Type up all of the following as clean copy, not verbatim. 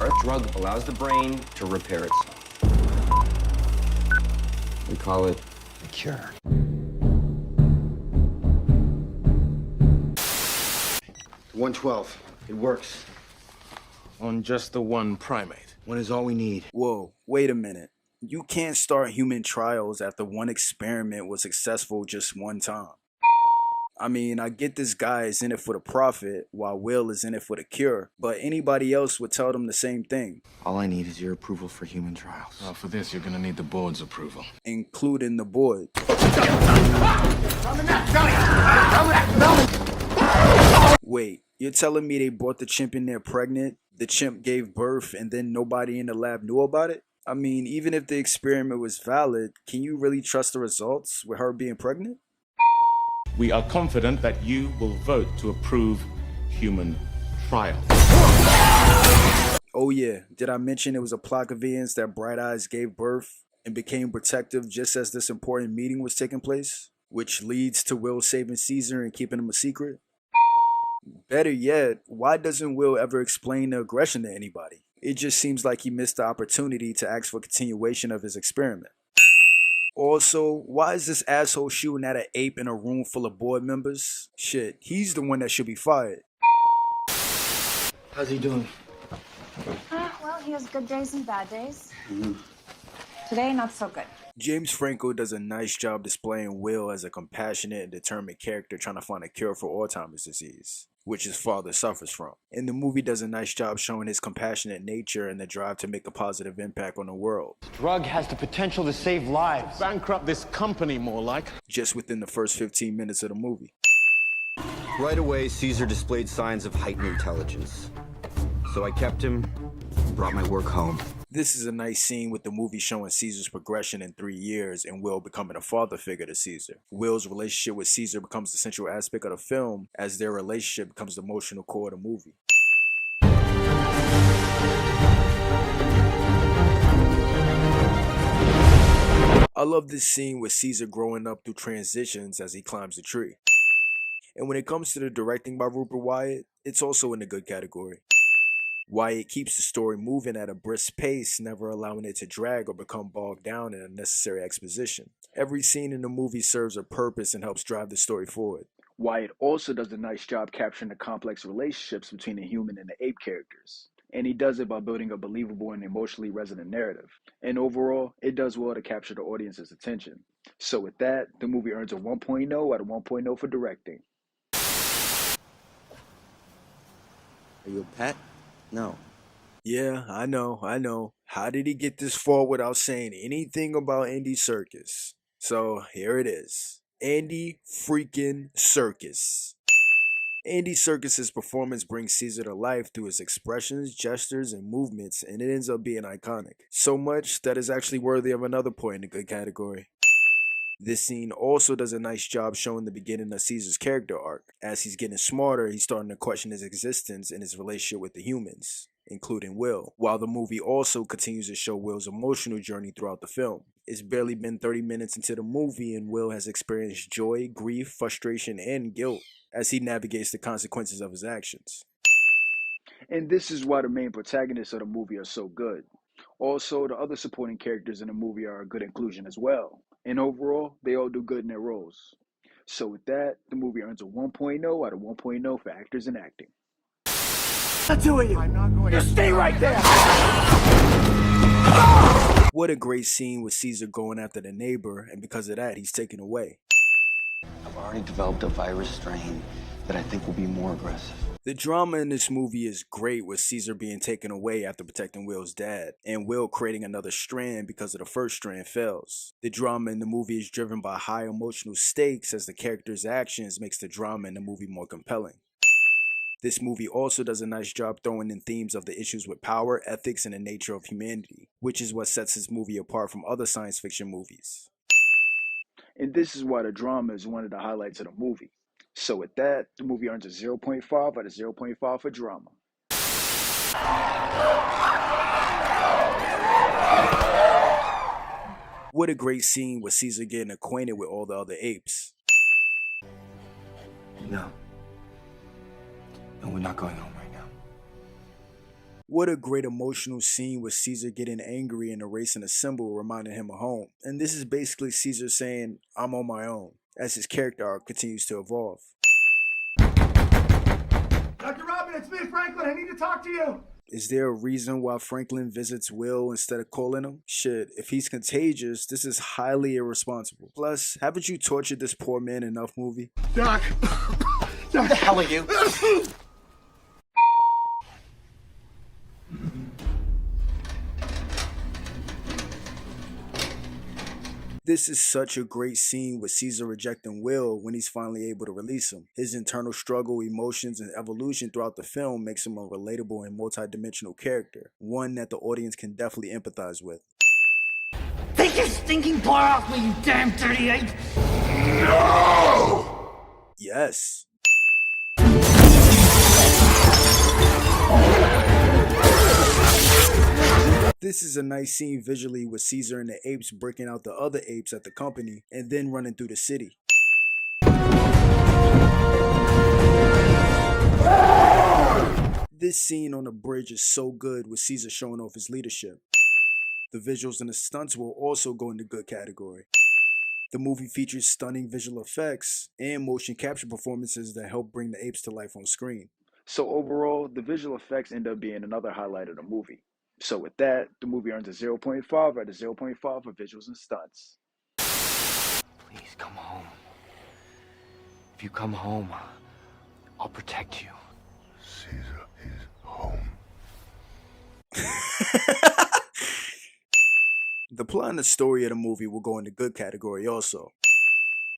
Our drug allows the brain to repair itself. We call it a cure. 112. It works. On just the one primate. One is all we need. Whoa, wait a minute. You can't start human trials after one experiment was successful just one time. I mean, I get this guy is in it for the profit, while Will is in it for the cure, but anybody else would tell them the same thing. All I need is your approval for human trials. Well, for this, you're gonna need the board's approval. Including the board. Wait, you're telling me they brought the chimp in there pregnant, the chimp gave birth, and then nobody in the lab knew about it? I mean, even if the experiment was valid, can you really trust the results with her being pregnant? We are confident that you will vote to approve human trial. Oh yeah, did I mention it was a plot convenience that Bright Eyes gave birth and became protective just as this important meeting was taking place? Which leads to Will saving Caesar and keeping him a secret? Better yet, why doesn't Will ever explain the aggression to anybody? It just seems like he missed the opportunity to ask for continuation of his experiment. Also, why is this asshole shooting at an ape in a room full of board members? Shit, he's the one that should be fired. How's he doing? Well, he has good days and bad days. Today, not so good. James Franco does a nice job displaying Will as a compassionate and determined character trying to find a cure for Alzheimer's disease, which his father suffers from. And the movie does a nice job showing his compassionate nature and the drive to make a positive impact on the world. Drug has the potential to save lives. Bankrupt this company, more like. Just within the first 15 minutes of the movie. Right away, Caesar displayed signs of heightened intelligence. So I kept him, brought my work home. This is a nice scene with the movie showing Caesar's progression in 3 years and Will becoming a father figure to Caesar. Will's relationship with Caesar becomes the central aspect of the film as their relationship becomes the emotional core of the movie. I love this scene with Caesar growing up through transitions as he climbs the tree. And when it comes to the directing by Rupert Wyatt, it's also in the good category. Wyatt keeps the story moving at a brisk pace, never allowing it to drag or become bogged down in unnecessary exposition. Every scene in the movie serves a purpose and helps drive the story forward. Wyatt also does a nice job capturing the complex relationships between the human and the ape characters. And he does it by building a believable and emotionally resonant narrative. And overall, it does well to capture the audience's attention. So with that, the movie earns a 1.0 out of 1.0 for directing. Are you a pet? No. Yeah, I know. How did he get this far without saying anything about Andy Serkis? So here it is. Andy freaking Serkis. Andy Serkis's performance brings Caesar to life through his expressions, gestures, and movements, and it ends up being iconic. So much that is actually worthy of another point in the good category. This scene also does a nice job showing the beginning of Caesar's character arc. As he's getting smarter, he's starting to question his existence and his relationship with the humans, including Will, while the movie also continues to show Will's emotional journey throughout the film. It's barely been 30 minutes into the movie and Will has experienced joy, grief, frustration, and guilt as he navigates the consequences of his actions. And this is why the main protagonists of the movie are so good. Also, the other supporting characters in the movie are a good inclusion as well. And overall, they all do good in their roles. So with that, the movie earns a 1.0 out of 1.0 for actors and acting. The two of you, I'm not going to stay right there. What a great scene with Caesar going after the neighbor, and because of that, he's taken away. I've already developed a virus strain that I think will be more aggressive. The drama in this movie is great with Caesar being taken away after protecting Will's dad, and Will creating another strand because of the first strand fails. The drama in the movie is driven by high emotional stakes as the character's actions makes the drama in the movie more compelling. This movie also does a nice job throwing in themes of the issues with power, ethics, and the nature of humanity, which is what sets this movie apart from other science fiction movies. And this is why the drama is one of the highlights of the movie. So with that, the movie earns a 0.5 out of 0.5 for drama. What a great scene with Caesar getting acquainted with all the other apes. No. No, we're not going home right now. What a great emotional scene with Caesar getting angry and erasing a symbol reminding him of home. And this is basically Caesar saying, I'm on my own, as his character arc continues to evolve. Dr. Robin, it's me, Franklin. I need to talk to you. Is there a reason why Franklin visits Will instead of calling him? Shit, if he's contagious, this is highly irresponsible. Plus, haven't you tortured this poor man enough, movie? Doc. Doc. Who the hell are you? This is such a great scene with Caesar rejecting Will when he's finally able to release him. His internal struggle, emotions, and evolution throughout the film makes him a relatable and multi-dimensional character, one that the audience can definitely empathize with. Take your stinking paw off me, you damn dirty ape! Yes. This is a nice scene visually with Caesar and the apes breaking out the other apes at the company and then running through the city. This scene on the bridge is so good with Caesar showing off his leadership. The visuals and the stunts will also go in the good category. The movie features stunning visual effects and motion capture performances that help bring the apes to life on screen. So overall, the visual effects end up being another highlight of the movie. So with that, the movie earns a 0.5 out of 0.5 for visuals and stunts. Please come home. If you come home, I'll protect you. Caesar is home. The plot and the story of the movie will go in the good category also.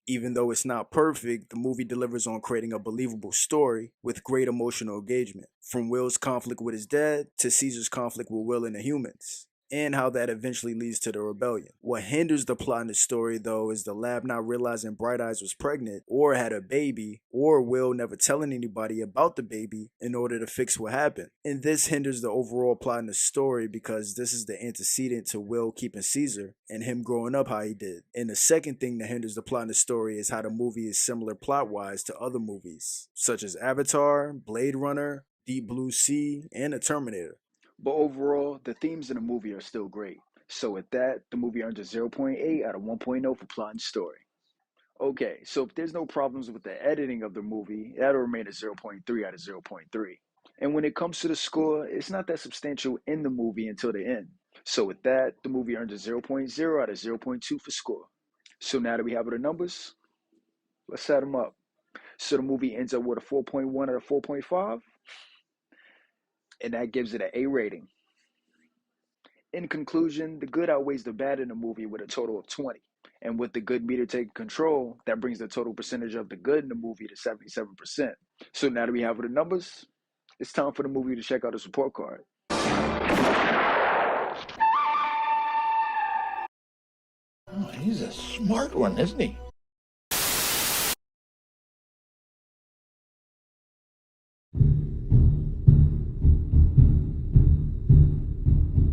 Even though it's not perfect, the movie delivers on creating a believable story with great emotional engagement, from Will's conflict with his dad to Caesar's conflict with Will and the humans, and how that eventually leads to the rebellion. What hinders the plot in the story, though, is the lab not realizing Bright Eyes was pregnant or had a baby, or Will never telling anybody about the baby in order to fix what happened. And this hinders the overall plot in the story because this is the antecedent to Will keeping Caesar and him growing up how he did. And the second thing that hinders the plot in the story is how the movie is similar plot-wise to other movies, such as Avatar, Blade Runner, Deep Blue Sea, and The Terminator. But overall, the themes in the movie are still great. So with that, the movie earns a 0.8 out of 1.0 for plot and story. Okay, so if there's no problems with the editing of the movie, that'll remain a 0.3 out of 0.3. And when it comes to the score, it's not that substantial in the movie until the end. So with that, the movie earns a 0.0 out of 0.2 for score. So now that we have the numbers, let's set them up. So the movie ends up with a 4.1 out of 4.5. And that gives it an A rating. In conclusion, the good outweighs the bad in the movie with a total of 20. And with the good meter taking control, that brings the total percentage of the good in the movie to 77%. So now that we have the numbers, it's time for the movie to check out the report card. Oh, he's a smart one, isn't he?